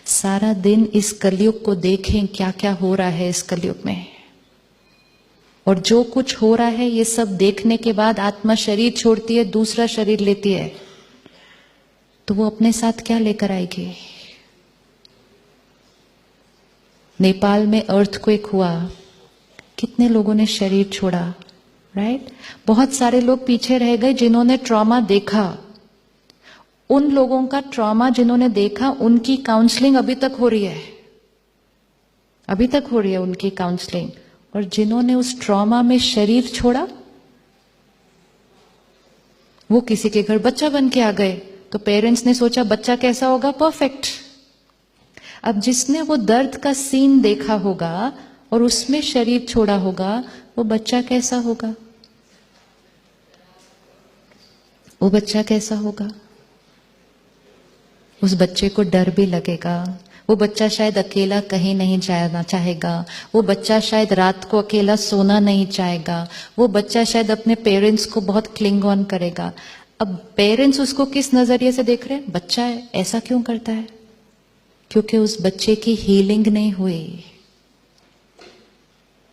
सारा दिन इस कलयुग को देखें, क्या क्या हो रहा है इस कलयुग में। और जो कुछ हो रहा है ये सब देखने के बाद आत्मा शरीर छोड़ती है, दूसरा शरीर लेती है, तो वो अपने साथ क्या लेकर आएगी। नेपाल में अर्थक्वेक हुआ, कितने लोगों ने शरीर छोड़ा, राइट। बहुत सारे लोग पीछे रह गए जिन्होंने ट्रॉमा देखा। उन लोगों का ट्रॉमा जिन्होंने देखा, उनकी काउंसलिंग अभी तक हो रही है, अभी तक हो रही है उनकी काउंसलिंग। और जिन्होंने उस ट्रॉमा में शरीर छोड़ा, वो किसी के घर बच्चा बन के आ गए, तो पेरेंट्स ने सोचा बच्चा कैसा होगा, परफेक्ट। अब जिसने वो दर्द का सीन देखा होगा और उसमें शरीर छोड़ा होगा, वो बच्चा कैसा होगा, वो बच्चा कैसा होगा। उस बच्चे को डर भी लगेगा, वो बच्चा शायद अकेला कहीं नहीं जाना चाहेगा, वो बच्चा शायद रात को अकेला सोना नहीं चाहेगा, वो बच्चा शायद अपने पेरेंट्स को बहुत क्लिंग ऑन करेगा। अब पेरेंट्स उसको किस नजरिए से देख रहे हैं, बच्चा है ऐसा क्यों करता है, क्योंकि उस बच्चे की हीलिंग नहीं हुई,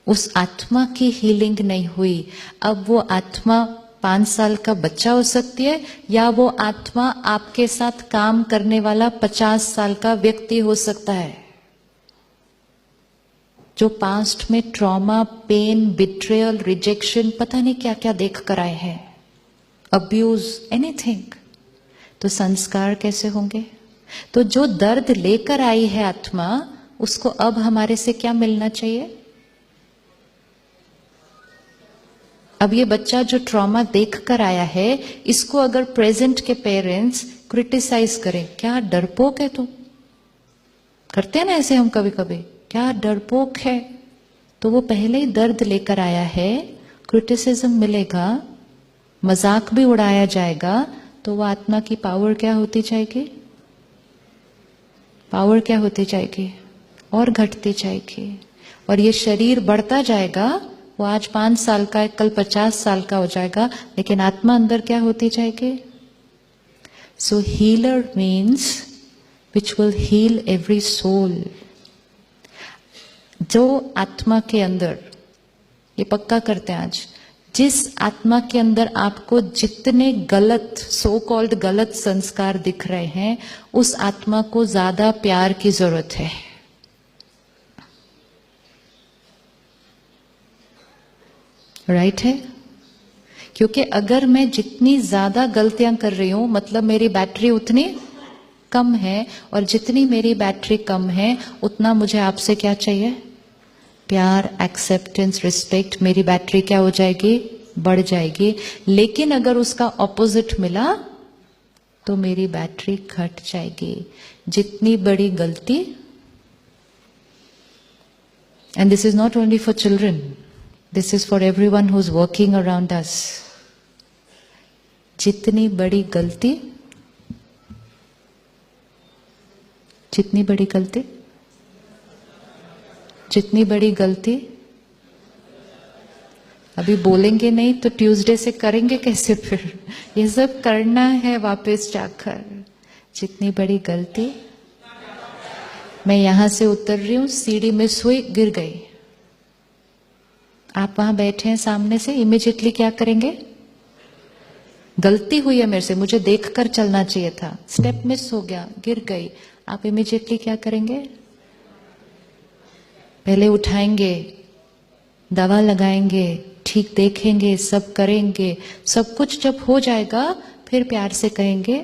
उस आत्मा की हीलिंग नहीं हुई। अब वो आत्मा 5 साल का बच्चा हो सकती है, या वो आत्मा आपके साथ काम करने वाला 50 साल का व्यक्ति हो सकता है, जो पास्ट में ट्रॉमा, पेन, बिट्रेयल, रिजेक्शन, पता नहीं क्या क्या देख कर आए हैं, अब्यूज, एनीथिंग। तो संस्कार कैसे होंगे। तो जो दर्द लेकर आई है आत्मा, उसको अब हमारे से क्या मिलना चाहिए। अब ये बच्चा जो ट्रॉमा देख कर आया है, इसको अगर प्रेजेंट के पेरेंट्स क्रिटिसाइज करें, क्या डरपोक है तुम, करते हैं ना ऐसे हम कभी कभी, क्या डरपोक है, तो वो पहले ही दर्द लेकर आया है, क्रिटिसिज्म मिलेगा, मजाक भी उड़ाया जाएगा, तो वो आत्मा की पावर क्या होती जाएगी, पावर क्या होती जाएगी, और घटती जाएगी। और ये शरीर बढ़ता जाएगा, वो आज 5 साल का है, कल 50 साल का हो जाएगा, लेकिन आत्मा अंदर क्या होती जाएगी। So healer means which will heal every soul. जो आत्मा के अंदर, ये पक्का करते हैं आज, जिस आत्मा के अंदर आपको जितने गलत, सो कॉल्ड गलत संस्कार दिख रहे हैं, उस आत्मा को ज्यादा प्यार की जरूरत है। राइट है, क्योंकि अगर मैं जितनी ज्यादा गलतियां कर रही हूं, मतलब मेरी बैटरी उतनी कम है, और जितनी मेरी बैटरी कम है, उतना मुझे आपसे क्या चाहिए, प्यार, एक्सेप्टेंस, रिस्पेक्ट। मेरी बैटरी क्या हो जाएगी, बढ़ जाएगी। लेकिन अगर उसका ऑपोजिट मिला, तो मेरी बैटरी घट जाएगी। जितनी बड़ी गलती, and this is not only for children, this is for everyone who's working around us. जितनी बड़ी गलती, जितनी बड़ी गलती, जितनी बड़ी गलती, अभी बोलेंगे नहीं तो ट्यूसडे से करेंगे कैसे फिर, ये सब करना है वापस जाकर। जितनी बड़ी गलती, मैं यहां से उतर रही हूं, सीढ़ी में सुई, गिर गई, आप वहां बैठे हैं सामने से, इमीडिएटली क्या करेंगे, गलती हुई है मेरे से, मुझे देखकर चलना चाहिए था, स्टेप मिस हो गया, गिर गई, आप इमीडिएटली क्या करेंगे, पहले उठाएंगे, दवा लगाएंगे, ठीक देखेंगे, सब करेंगे। सब कुछ जब हो जाएगा, फिर प्यार से कहेंगे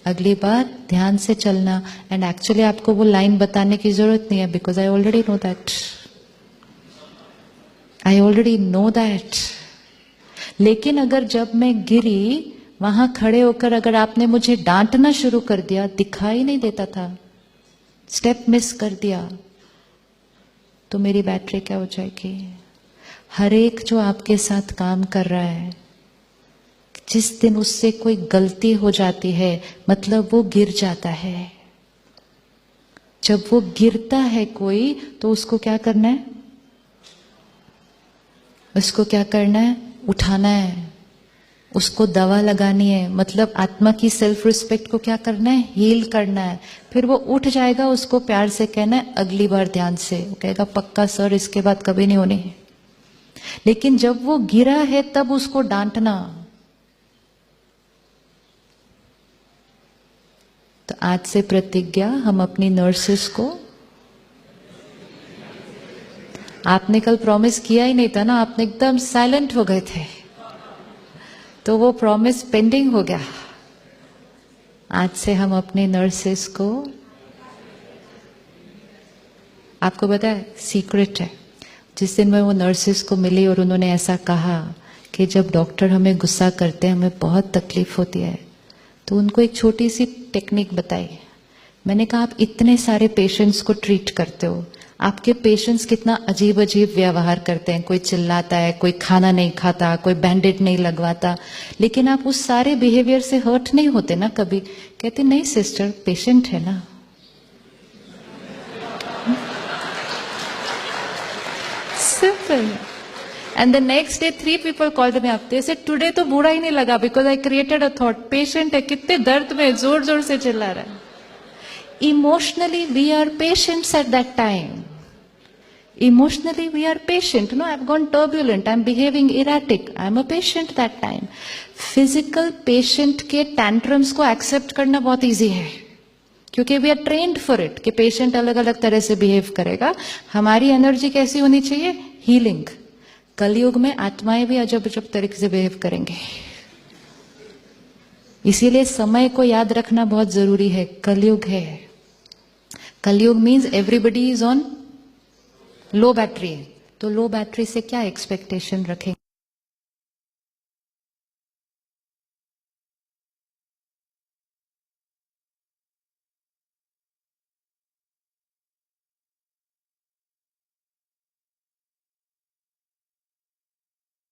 अगली बार ध्यान से चलना। एंड एक्चुअली आपको वो लाइन बताने की जरूरत नहीं है, because I already know that, I already know that. लेकिन अगर जब मैं गिरी, वहां खड़े होकर अगर आपने मुझे डांटना शुरू कर दिया, दिखाई नहीं देता था, स्टेप मिस कर दिया, तो मेरी बैटरी क्या हो जाएगी। हर एक जो आपके साथ काम कर रहा है, जिस दिन उससे कोई गलती हो जाती है, मतलब वो गिर जाता है। जब वो गिरता है कोई, तो उसको क्या करना है, उसको क्या करना है, उठाना है। उसको दवा लगानी है, मतलब आत्मा की सेल्फ रिस्पेक्ट को क्या करना है, हील करना है। फिर वो उठ जाएगा, उसको प्यार से कहना है अगली बार ध्यान से, वो कहेगा पक्का सर इसके बाद कभी नहीं होनी है। लेकिन जब वो गिरा है तब उसको डांटना। तो आज से प्रतिज्ञा, हम अपनी नर्सेस को, आपने कल प्रॉमिस किया ही नहीं था ना, आपने एकदम साइलेंट हो गए थे, तो वो प्रॉमिस पेंडिंग हो गया। आज से हम अपने नर्सेस को, आपको पता है सीक्रेट है, जिस दिन मैं वो नर्सेस को मिली और उन्होंने ऐसा कहा कि जब डॉक्टर हमें गुस्सा करते हैं हमें बहुत तकलीफ होती है, तो उनको एक छोटी सी टेक्निक बताई। मैंने कहा आप इतने सारे पेशेंट्स को ट्रीट करते हो, आपके पेशेंट्स कितना अजीब अजीब व्यवहार करते हैं, कोई चिल्लाता है, कोई खाना नहीं खाता, कोई बैंडेड नहीं लगवाता, लेकिन आप उस सारे बिहेवियर से हर्ट नहीं होते ना कभी? कहते नहीं सिस्टर, पेशेंट है ना। Simple. And the next day 3 people called me up. They said today तो बुरा ही नहीं लगा because I created a thought. Patient है, कितने दर्द में जोर जोर से चिल्ला रहा है। Emotionally we are patients at that time. Emotionally we are patient. No, I've gone turbulent. I'm behaving erratic. I'm a patient that time. Physical patient के tantrums को accept करना बहुत easy है, क्योंकि we are trained for it कि patient अलग अलग तरह से behave करेगा। हमारी energy कैसी होनी चाहिए? Healing. कलयुग में आत्माएं भी अजब अजब तरीके से बिहेव करेंगे, इसीलिए समय को याद रखना बहुत जरूरी है। कलयुग है, कलयुग means everybody is on low battery, तो लो बैटरी से क्या एक्सपेक्टेशन रखें?